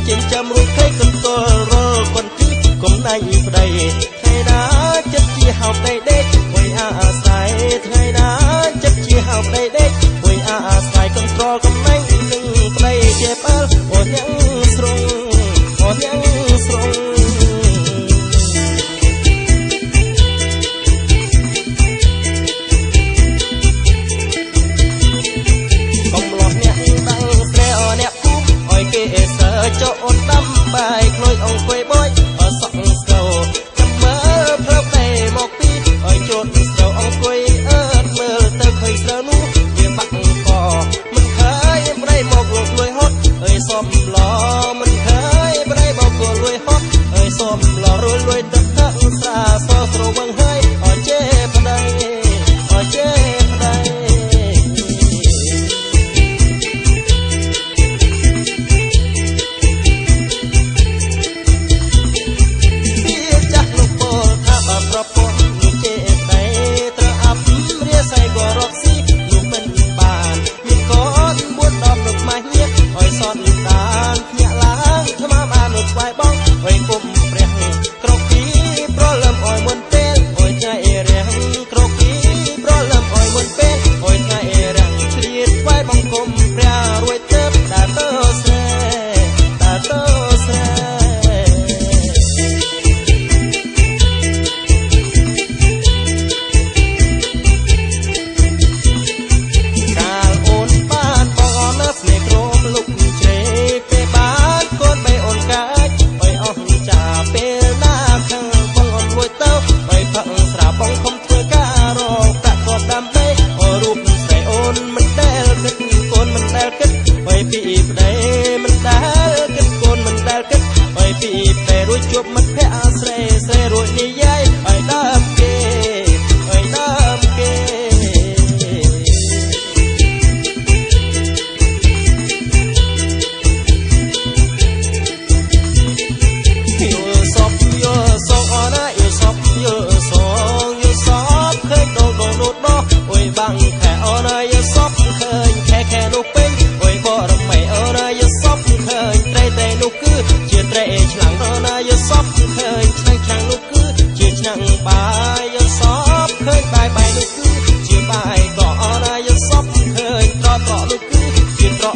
ចិញ្ចឹមរូបខេកកន្តលរលកន្ទីកុំដៃប្តីថ្ងៃណាចិត្តជាហៅប្តីដេកមួយអាស្រ័យថ្ងៃណាចិត្តជាហៅប្តីដេកមួយអាស្រ័យកន្ត្រលកំណែងនឹងប្តីជាបើអូនយ៉ាងស្រងអូនយ៉ាងស្រងកុំលោះអ្នកបាំងស្រែអអ្នកពុំអើយគេសើចអូនដាំបាយក្លួយអង្គុយបយអសក់ស្គោចាំមើលព្រឹបតែមកពីអើយជូតស្គោអង្គុយអើតមើលទៅឃើញស្រូវនោះវាបាក់កមិនឃើញប្តីមកលួចលួយហត់អើយសំឡមិនឃើញប្តីមកលួយហត់អើយសំឡរួយលួយទឹកទឹកស្រាសស្រវឹងហើយអើយជេប្តីអើយជេប្តីប្រពន្ធលោកចេតៃត្រូវអាប់រៀសៃក៏រកស៊ីលោកមិនបានមានកូន4 10លោកម៉ាស់ញៀកឲ្យសត់តានភ្ញាក់ឡើងថ្មបានលោកស្វាយបងឲ្យគុំព្រះក្រកពីប្រលឹមឲ្យមុនពេលអើយថ្ងៃរាំងក្រកពីប្រលឹមឲ្យមុនពេលអើយថ្ងៃរាំងជ្រៀតស្វាយបងគុំព្រះរួយទៅដើរទៅស្រែដើរទៅស្រែបងខំធ្វើការរកតាក់គាត់ដាំដេអូរូបស្រីអូនមិនដែលគិតកូនមិនដែលគិតអើយពីប្តីមិនដែលគិតកូនមិនដែលគិតអើយពីប្តីរួចជួបមិត្តភក្តិស្រីស្រីរួចនិយាយអើយដើមគេអើយដើមគេយោសពអណាយោសពយោសងយោសពឃើញដូដូដូដោអុយបាំងខែអណាយោសពឃើញខែនោះពេញអុយបរមីអណាយោសពឃើញត្រីនោះគឺជាត្រីឆ្លាំងអណាយោសពឃើញឆ្នាំនោះគឺជាឆ្នាំបាយយោសពឃើញបាយនោះគឺជាបាយកអណាយោសពឃើញត្រកនោះគឺជាត្រក